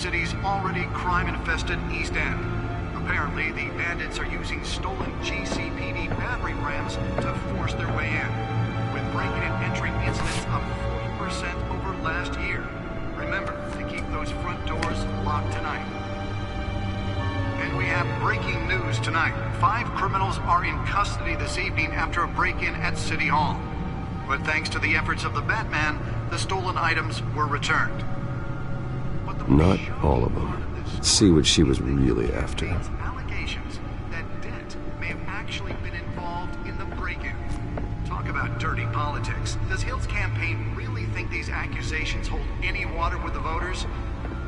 City's already crime-infested East End. Apparently, the bandits are using stolen GCPD battering rams to force their way in, with breaking and entering incidents up 40% over last year. Remember to keep those front doors locked tonight. And we have breaking news tonight. 5 criminals are in custody this evening after a break-in at City Hall. But thanks to the efforts of the Batman, the stolen items were returned. Not all of them. Let's see what she was really after. Allegations that Dent may have actually been involved in the break-in. Talk about dirty politics. Does Hill's campaign really think these accusations hold any water with the voters?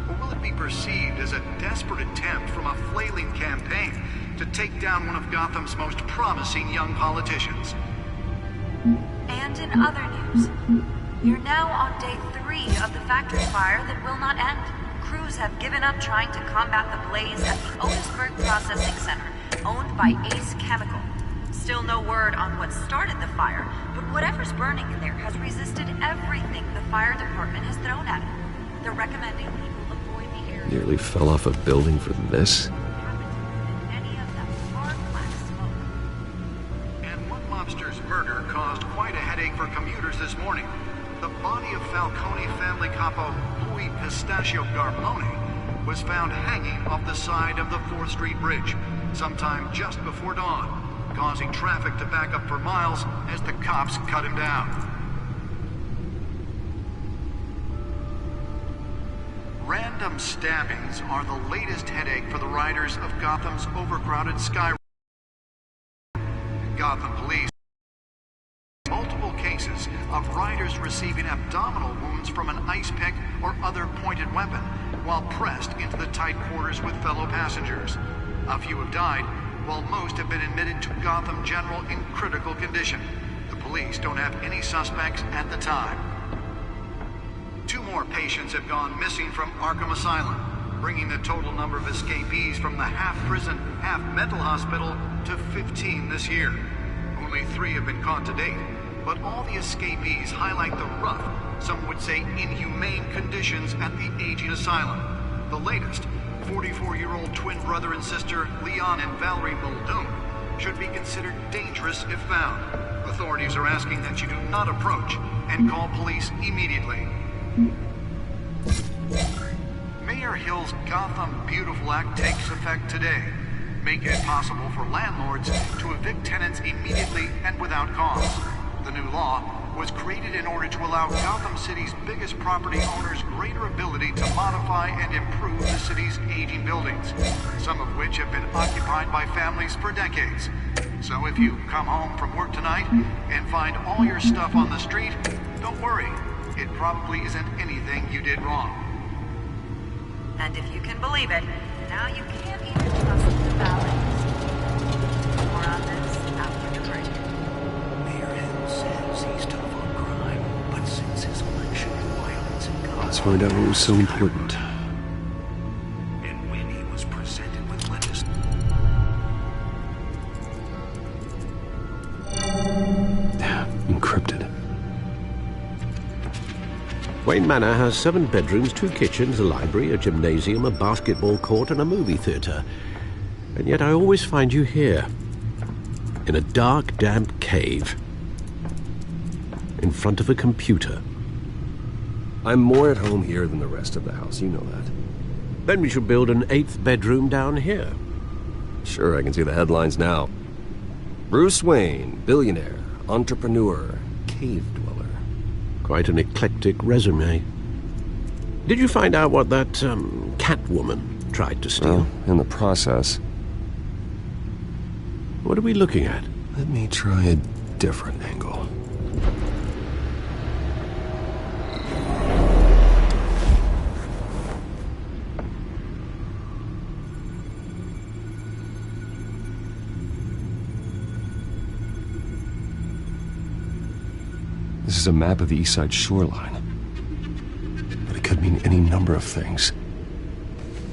Or will it be perceived as a desperate attempt from a flailing campaign to take down one of Gotham's most promising young politicians? And in other news, you're now on day 3 of the factory fire that will not end. Crews have given up trying to combat the blaze at the Otisburg Processing Center, owned by Ace Chemical. Still no word on what started the fire, but whatever's burning in there has resisted everything the fire department has thrown at it. They're recommending people avoid the area. Nearly fell off a building for this. Any of that far black smoke. And one mobster's murder caused quite a headache for commuters this morning. The body of Falcone family capo Louis Pistachio Garmone was found hanging off the side of the 4th Street Bridge sometime just before dawn, causing traffic to back up for miles as the cops cut him down. Random stabbings are the latest headache for the riders of Gotham's overcrowded Sky. Gotham Police multiple cases of riders receiving abdominal wounds from an ice pick or other pointed weapon while pressed into the tight quarters with fellow passengers. A few have died, while most have been admitted to Gotham General in critical condition. The police don't have any suspects at the time. 2 more patients have gone missing from Arkham Asylum, bringing the total number of escapees from the half-prison, half-mental hospital to 15 this year. Only 3 have been caught to date, but all the escapees highlight the rough, some would say inhumane conditions at the aging asylum. The latest, 44-year-old twin brother and sister Leon and Valerie Muldoon, should be considered dangerous if found. Authorities are asking that you do not approach and call police immediately. Mayor Hill's Gotham Beautiful Act takes effect today, making it possible for landlords to evict tenants immediately and without cause. The new law was created in order to allow Gotham City's biggest property owners greater ability to modify and improve the city's aging buildings, some of which have been occupied by families for decades. So if you come home from work tonight and find all your stuff on the street, don't worry. It probably isn't anything you did wrong. And if you can believe it, now you can't even trust the valets. More on this after the break. Mayor Hill says he's tough on crime, but since his election, violence in Gotham... Let's find out what was so important. And when he was presented with legislation... Encrypted. Wayne Manor has 7 bedrooms, 2 kitchens, a library, a gymnasium, a basketball court, and a movie theatre. And yet I always find you here, in a dark, damp cave, in front of a computer. I'm more at home here than the rest of the house, you know that. Then we should build an 8th bedroom down here. Sure, I can see the headlines now. Bruce Wayne, billionaire, entrepreneur, cave dweller. Quite an eclectic resume. Did you find out what that, Catwoman tried to steal? Well, in the process. What are we looking at? Let me try a different angle. This is a map of the East Side shoreline. But it could mean any number of things.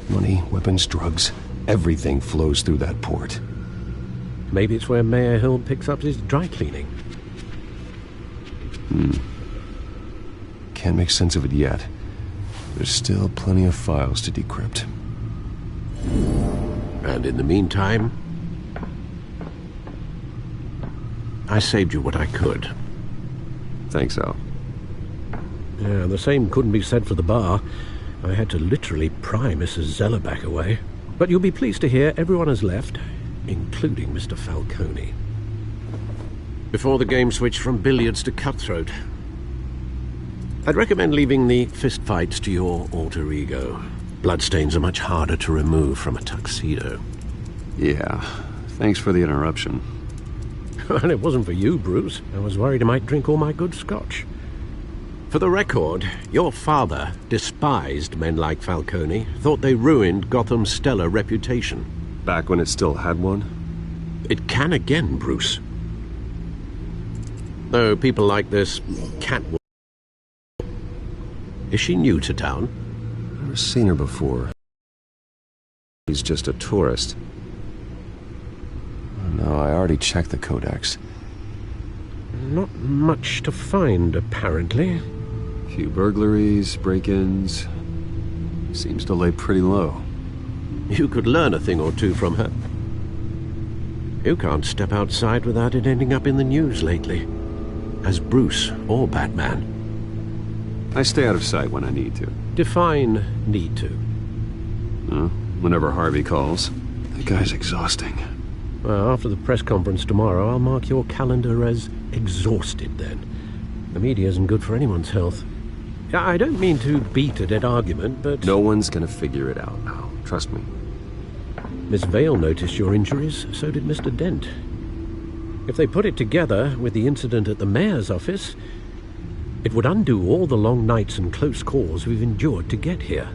Money, weapons, drugs, everything flows through that port. Maybe it's where Mayor Hill picks up his dry cleaning. Can't make sense of it yet. There's still plenty of files to decrypt. And in the meantime, I saved you what I could. Thanks, Al. Yeah, the same couldn't be said for the bar. I had to literally pry Mrs. Zeller back away. But you'll be pleased to hear everyone has left, including Mr. Falcone. Before the game switched from billiards to cutthroat. I'd recommend leaving the fistfights to your alter ego. Bloodstains are much harder to remove from a tuxedo. Yeah, thanks for the interruption. And it wasn't for you, Bruce. I was worried I might drink all my good scotch. For the record, your father despised men like Falcone, thought they ruined Gotham's stellar reputation. Back when it still had one? It can again, Bruce. Though people like this Catwoman... Is she new to town? Never seen her before. He's just a tourist. No, I already checked the codex. Not much to find, apparently. Few burglaries, break-ins. Seems to lay pretty low. You could learn a thing or two from her. You can't step outside without it ending up in the news lately. As Bruce or Batman. I stay out of sight when I need to. Define need to. Whenever Harvey calls. That guy's exhausting. Well, after the press conference tomorrow, I'll mark your calendar as exhausted then. The media isn't good for anyone's health. I don't mean to beat a dead argument, but... No one's gonna figure it out now. Trust me. Miss Vale noticed your injuries, so did Mr. Dent. If they put it together with the incident at the mayor's office, it would undo all the long nights and close calls we've endured to get here.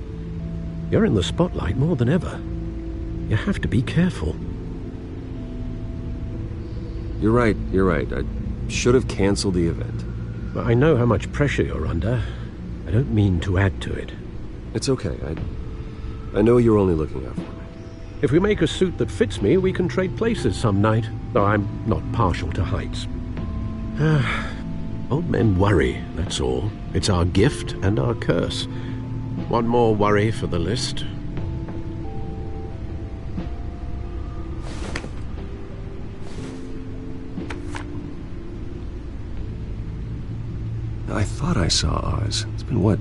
You're in the spotlight more than ever. You have to be careful. You're right. I should have canceled the event. I know how much pressure you're under. I don't mean to add to it. It's okay. I know you're only looking out for me. If we make a suit that fits me, we can trade places some night, though I'm not partial to heights. Old men worry, that's all. It's our gift and our curse. One more worry for the list. I thought I saw Oz. It's been, what,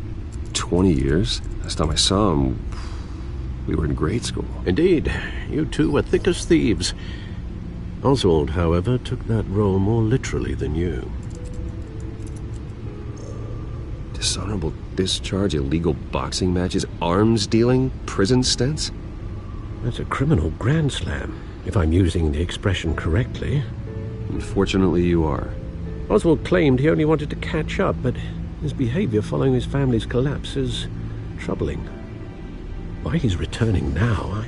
20 years? Last time I saw him, we were in grade school. Indeed. You two were thick as thieves. Oswald, however, took that role more literally than you. Dishonorable discharge, illegal boxing matches, arms dealing, prison stints? That's a criminal grand slam, if I'm using the expression correctly. Unfortunately, you are. Oswald claimed he only wanted to catch up, but his behavior following his family's collapse is troubling. Why he's returning now, I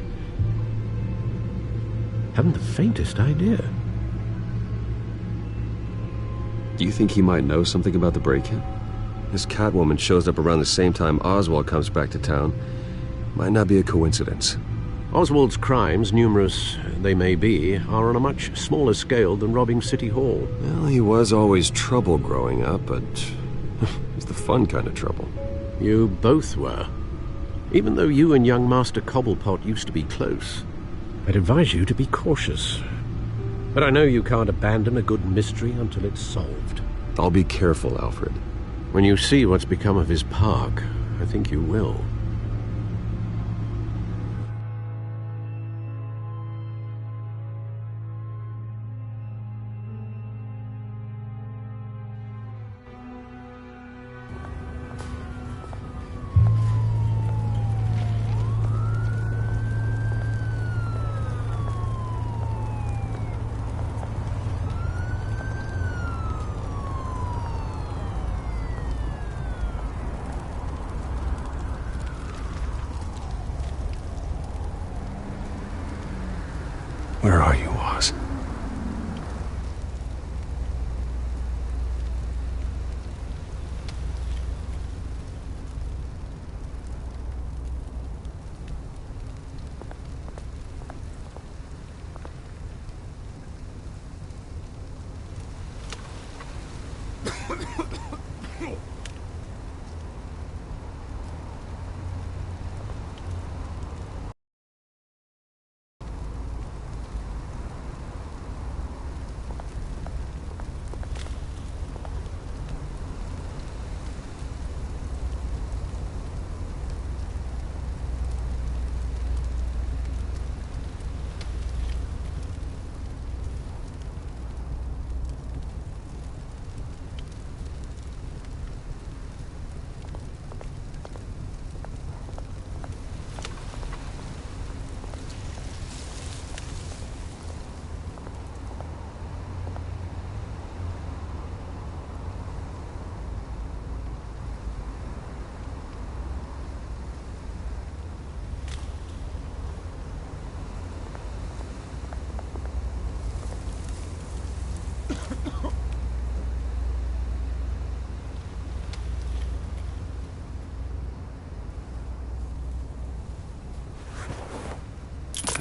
haven't the faintest idea. Do you think he might know something about the break-in? This Catwoman shows up around the same time Oswald comes back to town. Might not be a coincidence. Oswald's crimes, numerous they may be, are on a much smaller scale than robbing City Hall. Well, he was always trouble growing up, but it's the fun kind of trouble. You both were. Even though you and young Master Cobblepot used to be close, I'd advise you to be cautious. But I know you can't abandon a good mystery until it's solved. I'll be careful, Alfred. When you see what's become of his park, I think you will. Where are you, Oz?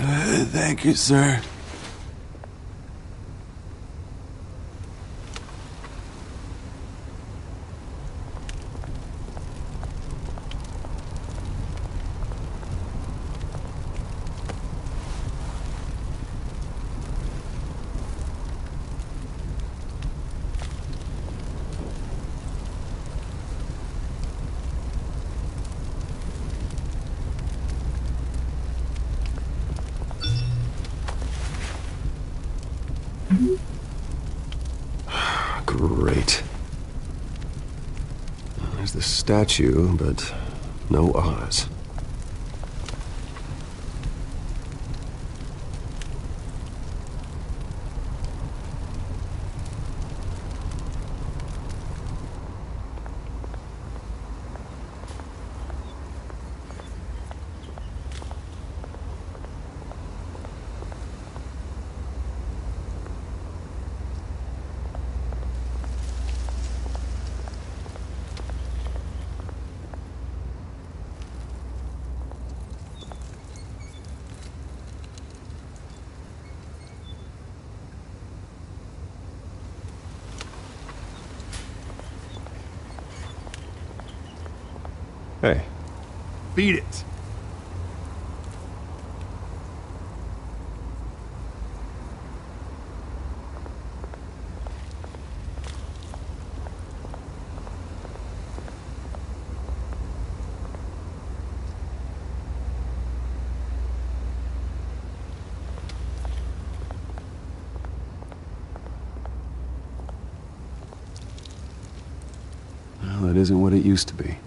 Thank you, sir. Great. There's the statue, but no Oz. Hey. Beat it. Well, it isn't what it used to be.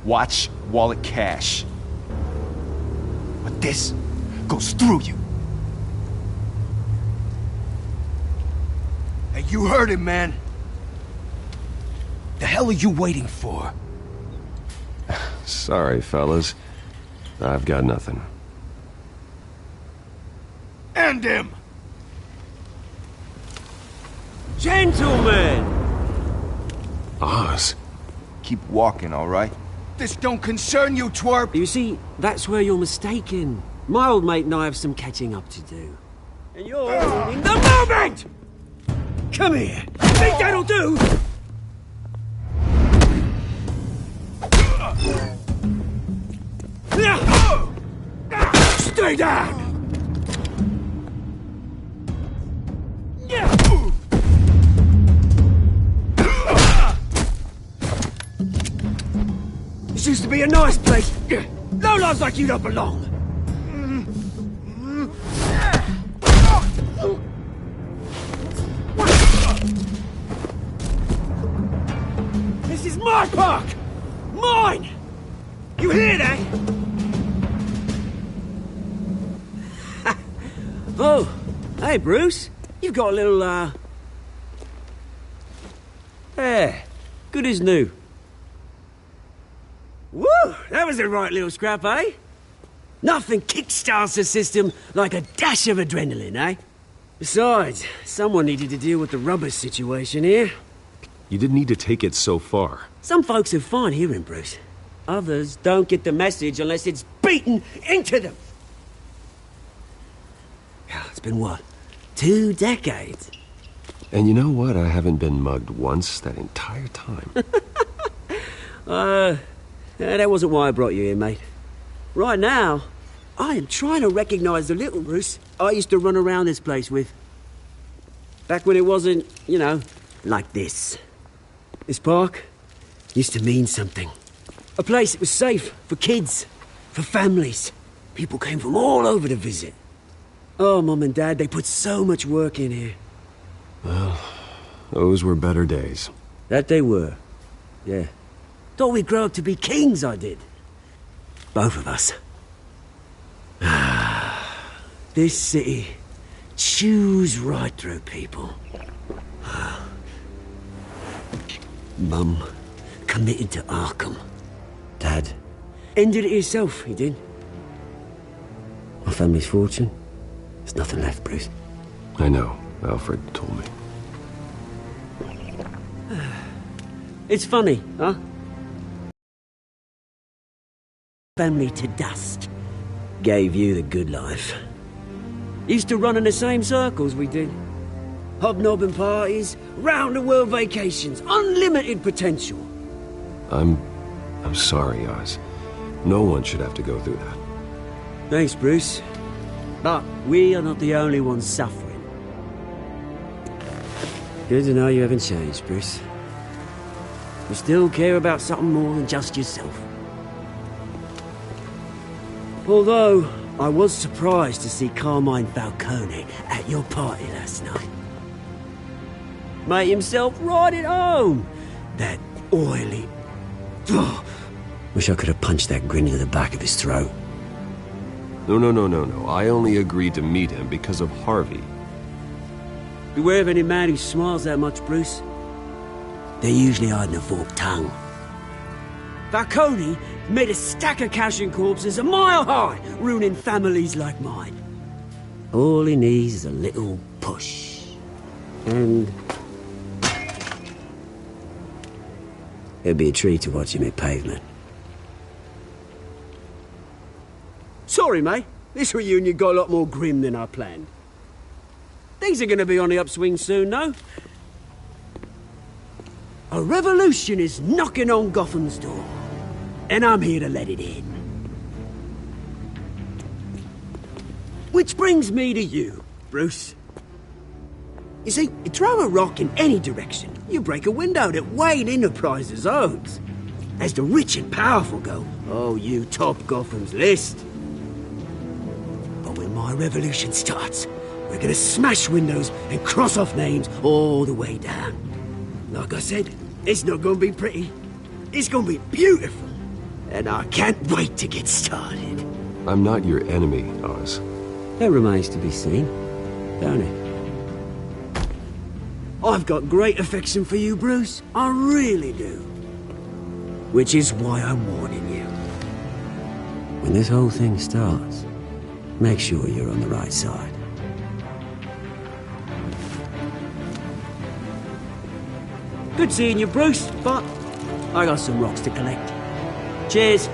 Watch wallet cash. But this goes through you. Hey, you heard it, man. The hell are you waiting for? Sorry, fellas. I've got nothing. End him! Gentlemen! Oz? Keep walking, all right? This don't concern you, twerp! You see, that's where you're mistaken. My old mate and I have some catching up to do. And you're ruining the moment! Come here! Think that'll do? Stay down! This used to be a nice place. Lowlifes like you don't belong. This is my park! Mine! You hear that? Oh, hey, Bruce. You've got a little, Yeah, good as new. Woo! That was a right little scrap, eh? Nothing kickstarts the system like a dash of adrenaline, eh? Besides, someone needed to deal with the rubber situation here. You didn't need to take it so far. Some folks are fine hearing, Bruce. Others don't get the message unless it's beaten into them. It's been, what, 2 decades? And you know what? I haven't been mugged once that entire time. That wasn't why I brought you here, mate. Right now, I am trying to recognize the little Bruce I used to run around this place with. Back when it wasn't, you know, like this. This park used to mean something. A place that was safe for kids, for families. People came from all over to visit. Oh, Mum and Dad, they put so much work in here. Well, those were better days. That they were. Yeah. Thought we'd grow up to be kings, I did. Both of us. This city chews right through people. Mum committed to Arkham. Dad ended it himself, he did. family's fortune, there's nothing left, Bruce. I know. Alfred told me. It's funny, huh? Family to dust. Gave you the good life. Used to run in the same circles we did. Hobnobbing parties, round-the-world vacations, unlimited potential. I'm sorry, Oz. No one should have to go through that. Thanks, Bruce. But we are not the only ones suffering. Good to know you haven't changed, Bruce. You still care about something more than just yourself. Although, I was surprised to see Carmine Falcone at your party last night. Made himself right at home. That oily... Oh, wish I could have punched that grin into the back of his throat. No. I only agreed to meet him because of Harvey. Beware of any man who smiles that much, Bruce. They're usually hiding a forked tongue. Falcone made a stack of cashing corpses a mile high, ruining families like mine. All he needs is a little push. And... it'd be a treat to watch him hit pavement. Sorry, mate. This reunion got a lot more grim than I planned. Things are going to be on the upswing soon, though. A revolution is knocking on Gotham's door. And I'm here to let it in. Which brings me to you, Bruce. You see, you throw a rock in any direction, you break a window that Wayne Enterprises owns. As the rich and powerful go, oh, you top Gotham's list. But when my revolution starts, we're gonna smash windows and cross off names all the way down. Like I said, it's not gonna be pretty. It's gonna be beautiful. And I can't wait to get started. I'm not your enemy, Oz. That remains to be seen, don't it? I've got great affection for you, Bruce. I really do. Which is why I'm warning you. When this whole thing starts, make sure you're on the right side. Good seeing you, Bruce, but I got some rocks to collect. Cheers.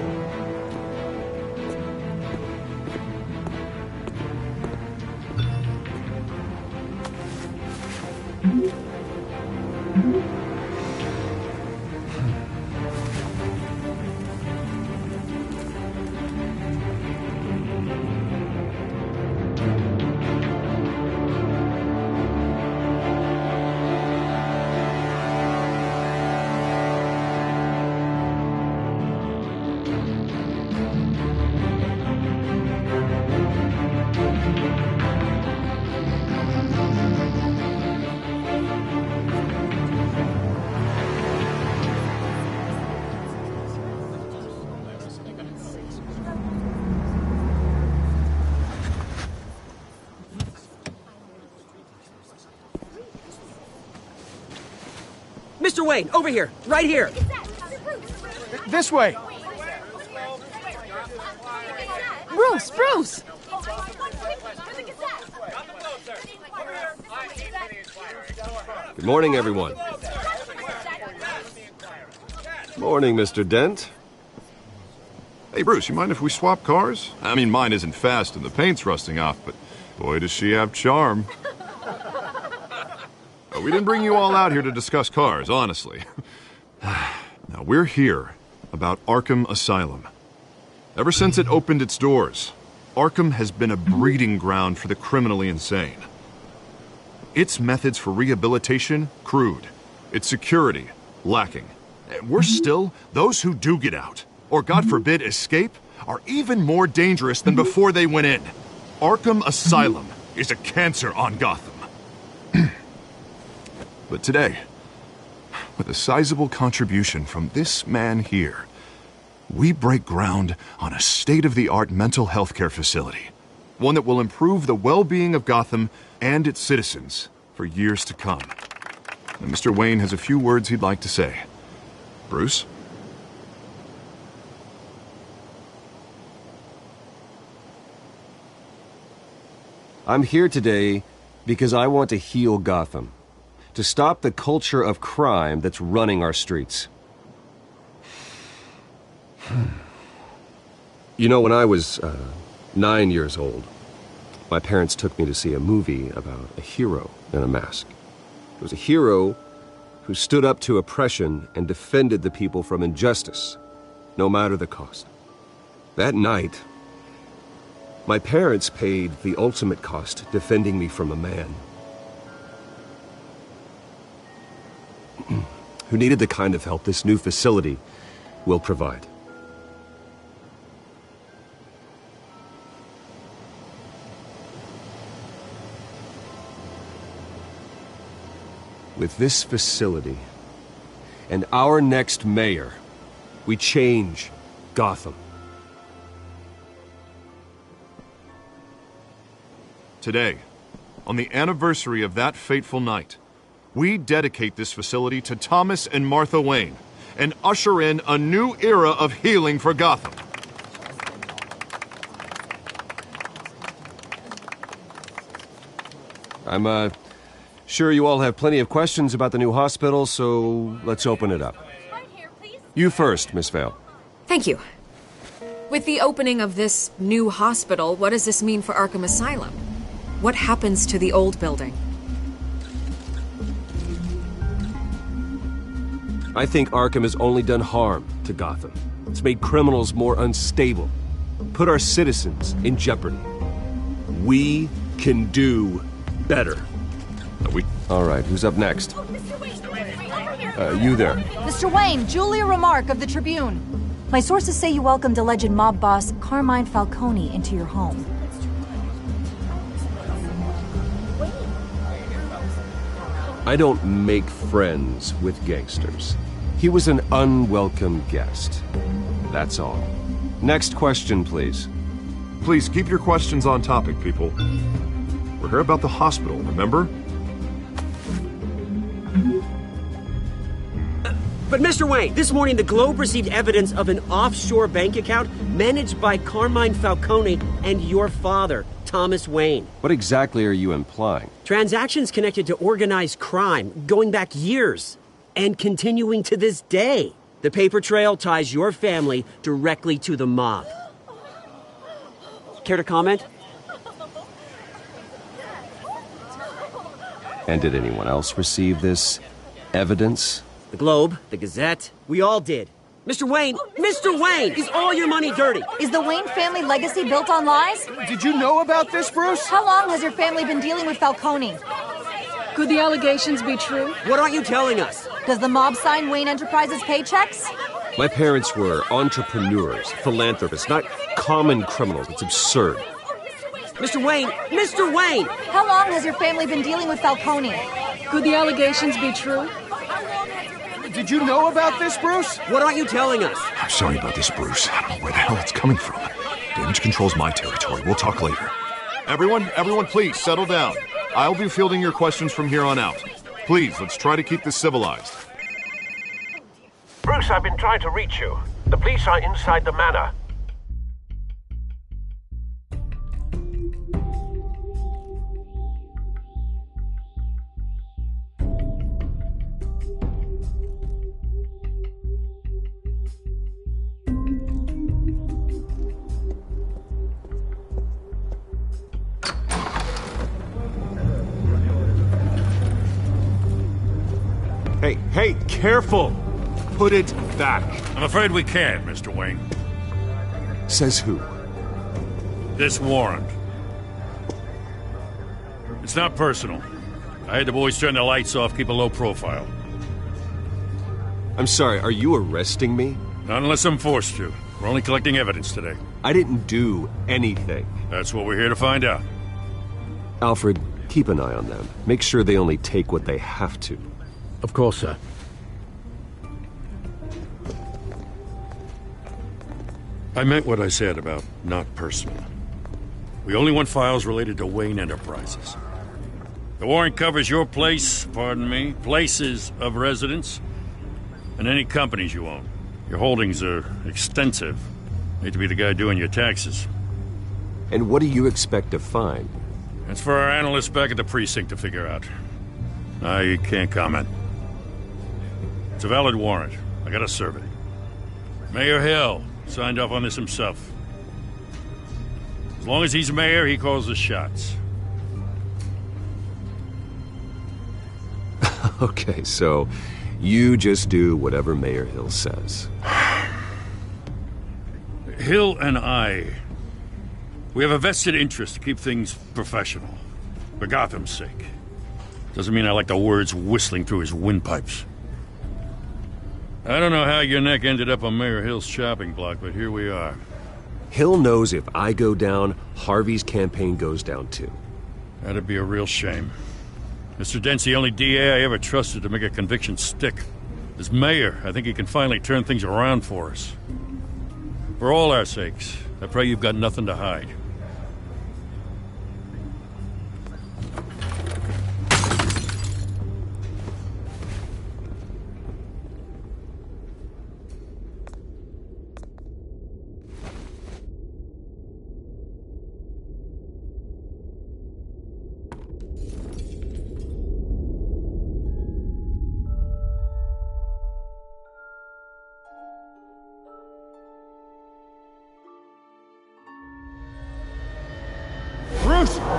Mr. Wayne, over here, right here. This way. Bruce! Good morning, everyone. Morning, Mr. Dent. Hey, Bruce, you mind if we swap cars? I mean, mine isn't fast and the paint's rusting off, but boy, does she have charm. We didn't bring you all out here to discuss cars, honestly. Now, we're here about Arkham Asylum. Ever since it opened its doors, Arkham has been a breeding ground for the criminally insane. Its methods for rehabilitation, crude. Its security, lacking. And worse still, those who do get out, or God forbid escape, are even more dangerous than before they went in. Arkham Asylum is a cancer on Gotham. But today, with a sizable contribution from this man here, we break ground on a state-of-the-art mental health care facility. One that will improve the well-being of Gotham and its citizens for years to come. And Mr. Wayne has a few words he'd like to say. Bruce? I'm here today because I want to heal Gotham. To stop the culture of crime that's running our streets. You know, when I was 9 years old, my parents took me to see a movie about a hero in a mask. It was a hero who stood up to oppression and defended the people from injustice, no matter the cost. That night, my parents paid the ultimate cost defending me from a man who needed the kind of help this new facility will provide. With this facility and our next mayor, we change Gotham. Today, on the anniversary of that fateful night, we dedicate this facility to Thomas and Martha Wayne and usher in a new era of healing for Gotham. I'm sure you all have plenty of questions about the new hospital, so let's open it up. You first, Miss Vale. Thank you. With the opening of this new hospital, what does this mean for Arkham Asylum? What happens to the old building? I think Arkham has only done harm to Gotham. It's made criminals more unstable, put our citizens in jeopardy. We can do better. All right, who's up next? You there. Mr. Wayne, Julia Remark of the Tribune. My sources say you welcomed alleged mob boss Carmine Falcone into your home. I don't make friends with gangsters. He was an unwelcome guest. That's all. Next question, please. Please keep your questions on topic, people. We're here about the hospital, remember? But Mr. Wayne, this morning the Globe received evidence of an offshore bank account managed by Carmine Falcone and your father, Thomas Wayne. What exactly are you implying? Transactions connected to organized crime going back years and continuing to this day. The paper trail ties your family directly to the mob. Care to comment? And did anyone else receive this evidence? The Globe, the Gazette, we all did. Mr. Wayne, is all your money dirty? Is the Wayne family legacy built on lies? Did you know about this, Bruce? How long has your family been dealing with Falcone? Could the allegations be true? What aren't you telling us? Does the mob sign Wayne Enterprises paychecks? My parents were entrepreneurs, philanthropists, not common criminals. It's absurd. Mr. Wayne! How long has your family been dealing with Falcone? Could the allegations be true? Did you know about this, Bruce? What aren't you telling us? I'm sorry about this, Bruce. I don't know where the hell it's coming from. Damage control's my territory. We'll talk later. Everyone, please, settle down. I'll be fielding your questions from here on out. Please, let's try to keep this civilized. Bruce, I've been trying to reach you. The police are inside the manor. Hey, careful! Put it back. I'm afraid we can't, Mr. Wayne. Says who? This warrant. It's not personal. I had the boys turn the lights off, keep a low profile. I'm sorry, are you arresting me? Not unless I'm forced to. We're only collecting evidence today. I didn't do anything. That's what we're here to find out. Alfred, keep an eye on them. Make sure they only take what they have to. Of course, sir. I meant what I said about not personal. We only want files related to Wayne Enterprises. The warrant covers your places of residence, and any companies you own. Your holdings are extensive. Hate to be the guy doing your taxes. And what do you expect to find? That's for our analysts back at the precinct to figure out. I can't comment. It's a valid warrant. I gotta serve it. Mayor Hill signed off on this himself. As long as he's mayor, he calls the shots. Okay, so you just do whatever Mayor Hill says. Hill and we have a vested interest to keep things professional. For Gotham's sake. Doesn't mean I like the words whistling through his windpipes. I don't know how your neck ended up on Mayor Hill's chopping block, but here we are. Hill knows if I go down, Harvey's campaign goes down too. That'd be a real shame. Mr. Dent's the only DA I ever trusted to make a conviction stick. As mayor, I think he can finally turn things around for us. For all our sakes, I pray you've got nothing to hide.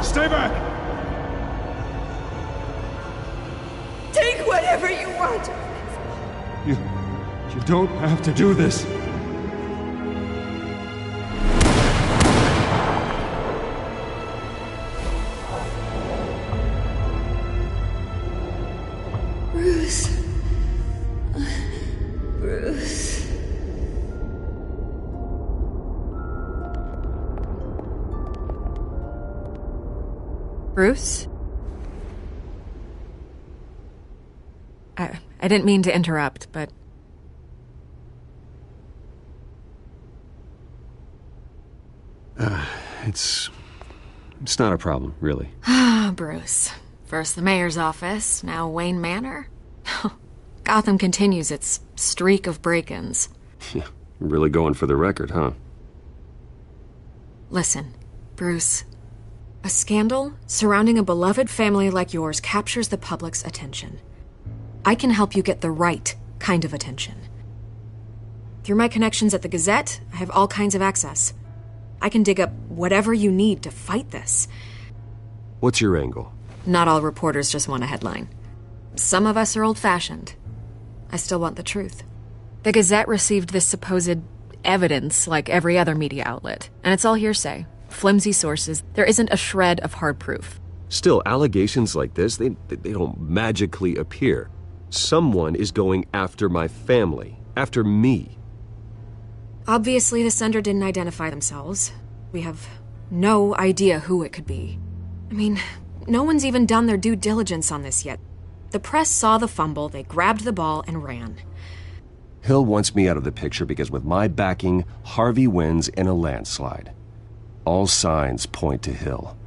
Stay back! Take whatever you want! You don't have to do this. Bruce. Bruce. Bruce? I didn't mean to interrupt, but... It's not a problem, really. Ah, Bruce. First the mayor's office, now Wayne Manor. Gotham continues its streak of break-ins. Yeah, really going for the record, huh? Listen, Bruce. A scandal surrounding a beloved family like yours captures the public's attention. I can help you get the right kind of attention. Through my connections at the Gazette, I have all kinds of access. I can dig up whatever you need to fight this. What's your angle? Not all reporters just want a headline. Some of us are old-fashioned. I still want the truth. The Gazette received this supposed evidence like every other media outlet, and it's all hearsay. Flimsy sources. There isn't a shred of hard proof. Still, allegations like this, they don't magically appear. Someone is going after my family, after me. Obviously, the sender didn't identify themselves. We have no idea who it could be. I mean, no one's even done their due diligence on this yet. The press saw the fumble, they grabbed the ball and ran. Hill wants me out of the picture because with my backing, Harvey wins in a landslide. All signs point to Hill.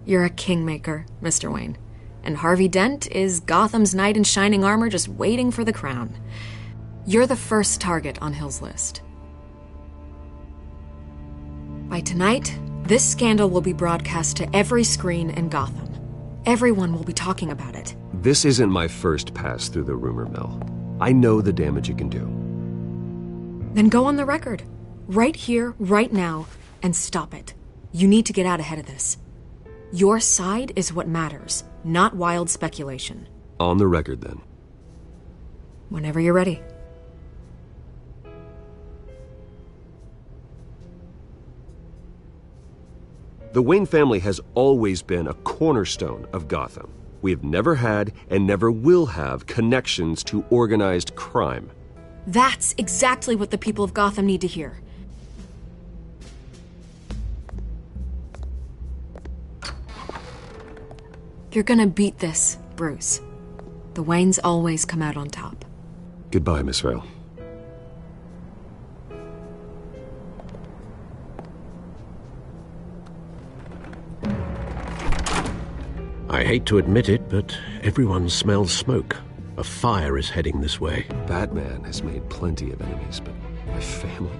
You're a kingmaker, Mr. Wayne. And Harvey Dent is Gotham's knight in shining armor just waiting for the crown. You're the first target on Hill's list. By tonight, this scandal will be broadcast to every screen in Gotham. Everyone will be talking about it. This isn't my first pass through the rumor mill. I know the damage it can do. Then go on the record. Right here, right now, and stop it. You need to get out ahead of this. Your side is what matters, not wild speculation. On the record, then. Whenever you're ready. The Wayne family has always been a cornerstone of Gotham. We have never had and never will have connections to organized crime. That's exactly what the people of Gotham need to hear. You're gonna beat this, Bruce. The Waynes always come out on top. Goodbye, Miss Vale. I hate to admit it, but everyone smells smoke. A fire is heading this way. Batman has made plenty of enemies, but my family?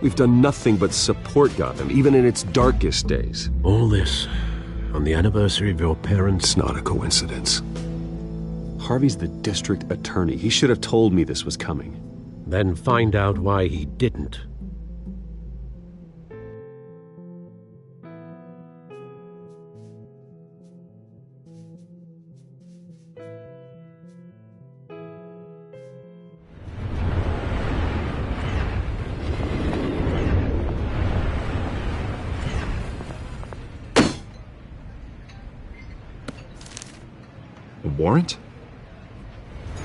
We've done nothing but support Gotham, even in its darkest days. All this on the anniversary of your parents'... It's not a coincidence. Harvey's the district attorney. He should have told me this was coming. Then find out why he didn't. A warrant?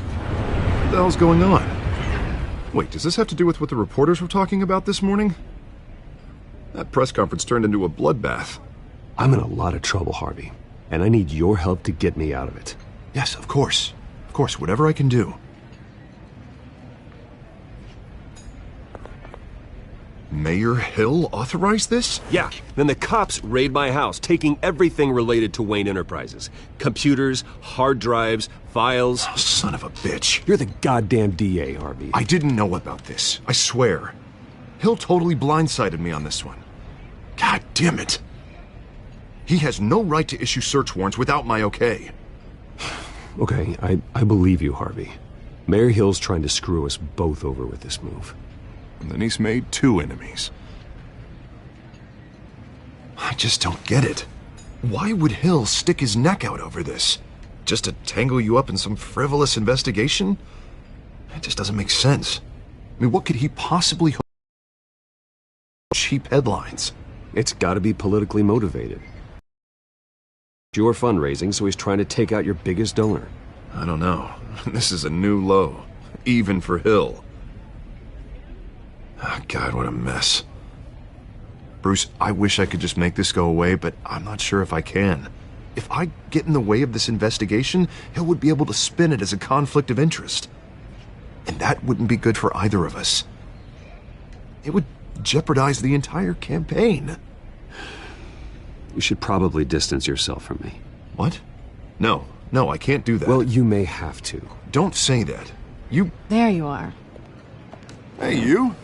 What the hell's going on? Wait, does this have to do with what the reporters were talking about this morning? That press conference turned into a bloodbath. I'm in a lot of trouble, Harvey, and I need your help to get me out of it. Yes, of course. Of course, whatever I can do. Mayor Hill authorized this? Yeah, then the cops raid my house, taking everything related to Wayne Enterprises. Computers, hard drives, files. Oh, son of a bitch. You're the goddamn DA, Harvey. I didn't know about this, I swear. Hill totally blindsided me on this one. God damn it. He has no right to issue search warrants without my okay. Okay, I believe you, Harvey. Mayor Hill's trying to screw us both over with this move. And then he's made 2 enemies. I just don't get it. Why would Hill stick his neck out over this? Just to tangle you up in some frivolous investigation? It just doesn't make sense. I mean, what could he possibly hope? Cheap headlines. It's gotta be politically motivated. You're fundraising, so he's trying to take out your biggest donor. I don't know. This is a new low. Even for Hill. Oh, God, what a mess. Bruce, I wish I could just make this go away, but I'm not sure if I can. If I get in the way of this investigation, Hill would be able to spin it as a conflict of interest. And that wouldn't be good for either of us. It would jeopardize the entire campaign. You should probably distance yourself from me. What? No, I can't do that. Well, you may have to. Don't say that. You... There you are. Hey, you?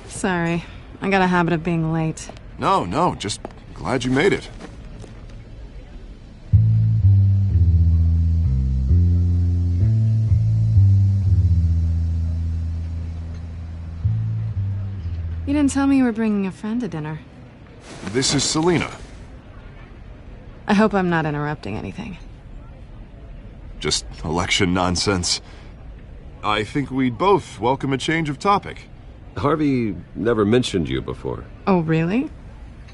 Sorry, I got a habit of being late. No, just glad you made it. You didn't tell me you were bringing a friend to dinner. This is Selina. I hope I'm not interrupting anything. Just election nonsense. I think we'd both welcome a change of topic. Harvey never mentioned you before. Oh, really?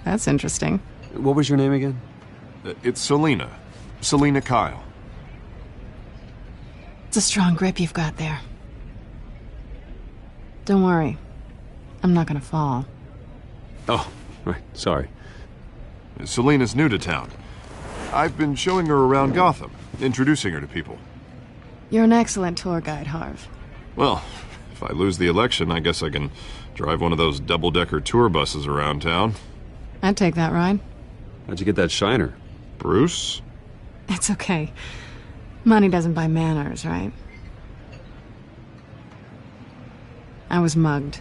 That's interesting. What was your name again? It's Selina. Selina Kyle. It's a strong grip you've got there. Don't worry. I'm not gonna fall. Oh, right. Sorry. Selina's new to town. I've been showing her around Gotham, introducing her to people. You're an excellent tour guide, Harv. Well, if I lose the election, I guess I can drive one of those double-decker tour buses around town. I'd take that ride. How'd you get that shiner? Bruce? It's okay. Money doesn't buy manners, right? I was mugged.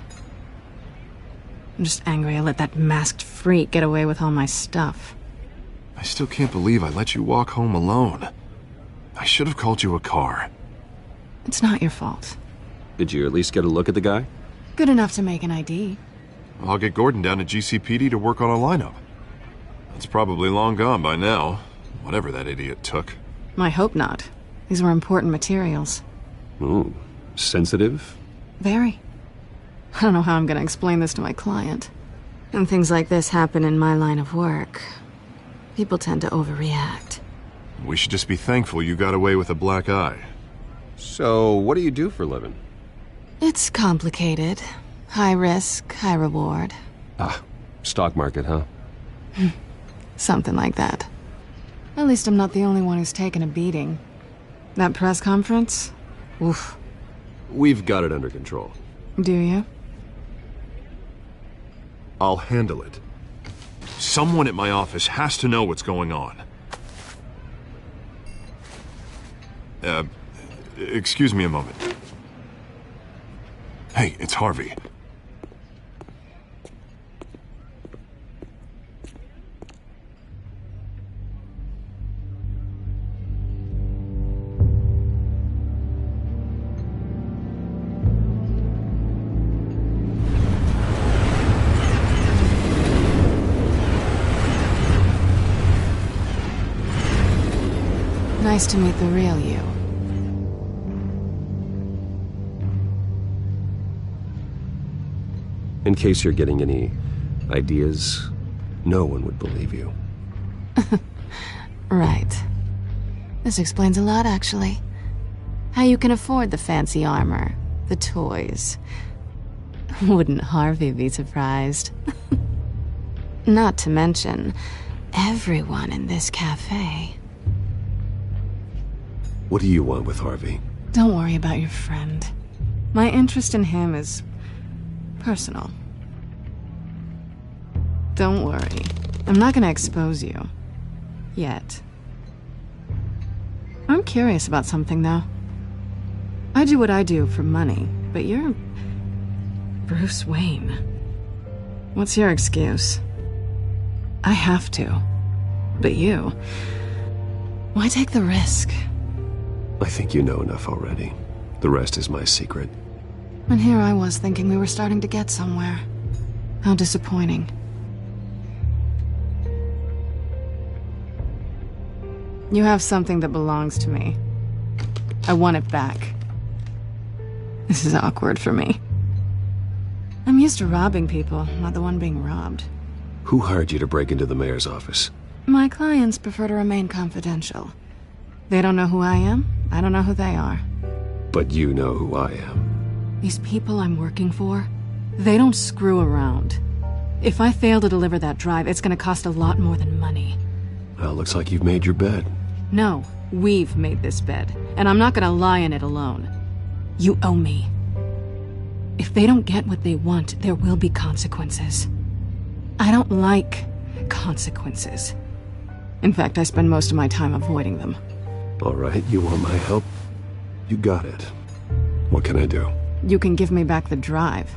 I'm just angry I let that masked freak get away with all my stuff. I still can't believe I let you walk home alone. I should have called you a car. It's not your fault. Did you at least get a look at the guy? Good enough to make an ID. I'll get Gordon down to GCPD to work on a lineup. It's probably long gone by now, whatever that idiot took. I hope not. These were important materials. Ooh, sensitive? Very. I don't know how I'm gonna explain this to my client. And things like this happen in my line of work. People tend to overreact. We should just be thankful you got away with a black eye. So, what do you do for a living? It's complicated. High risk, high reward. Ah, stock market, huh? Something like that. At least I'm not the only one who's taken a beating. That press conference? Oof. We've got it under control. Do you? I'll handle it. Someone at my office has to know what's going on. Excuse me a moment. Hey, it's Harvey. Nice to meet the real you. In case you're getting any ideas, no one would believe you. Right. This explains a lot, actually. How you can afford the fancy armor, the toys. Wouldn't Harvey be surprised? Not to mention, everyone in this cafe. What do you want with Harvey? Don't worry about your friend. My interest in him is personal. Don't worry. I'm not gonna expose you. Yet. I'm curious about something, though. I do what I do for money, but you're Bruce Wayne. What's your excuse? I have to. But you... why take the risk? I think you know enough already. The rest is my secret. And here I was thinking we were starting to get somewhere. How disappointing. You have something that belongs to me. I want it back. This is awkward for me. I'm used to robbing people, not the one being robbed. Who hired you to break into the mayor's office? My clients prefer to remain confidential. They don't know who I am, I don't know who they are. But you know who I am. These people I'm working for, they don't screw around. If I fail to deliver that drive, it's gonna cost a lot more than money. Well, looks like you've made your bed. No, we've made this bed, and I'm not gonna lie in it alone. You owe me. If they don't get what they want, there will be consequences. I don't like consequences. In fact, I spend most of my time avoiding them. All right, you want my help? You got it. What can I do? You can give me back the drive.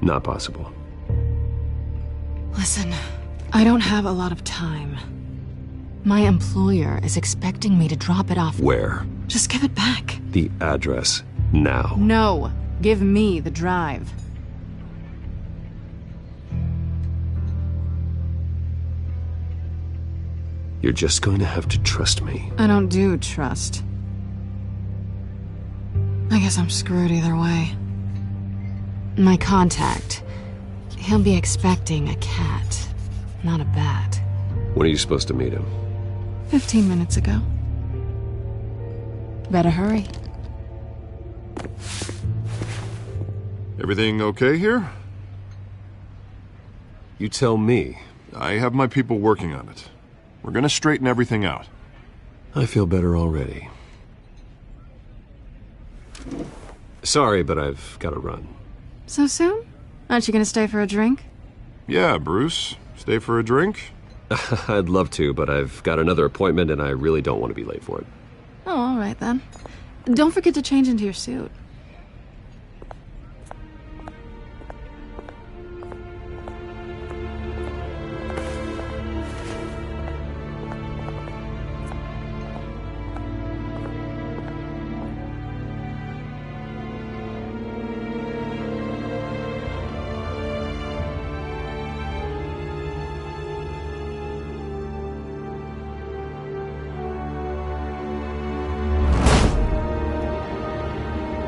Not possible. Listen, I don't have a lot of time. My employer is expecting me to drop it off. Where? Just give it back. The address, now. No, give me the drive. You're just going to have to trust me. I don't do trust. I guess I'm screwed either way. My contact, he'll be expecting a cat, not a bat. When are you supposed to meet him? 15 minutes ago. Better hurry. Everything okay here? You tell me. I have my people working on it. We're gonna straighten everything out. I feel better already. Sorry, but I've got to run. So soon? Aren't you gonna stay for a drink? Yeah, Bruce. Stay for a drink? I'd love to, but I've got another appointment and I really don't want to be late for it. Oh, all right then. Don't forget to change into your suit.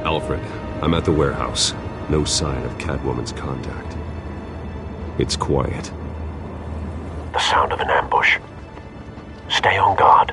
Alfred, I'm at the warehouse. No sign of Catwoman's contact. It's quiet. The sound of an ambush. Stay on guard.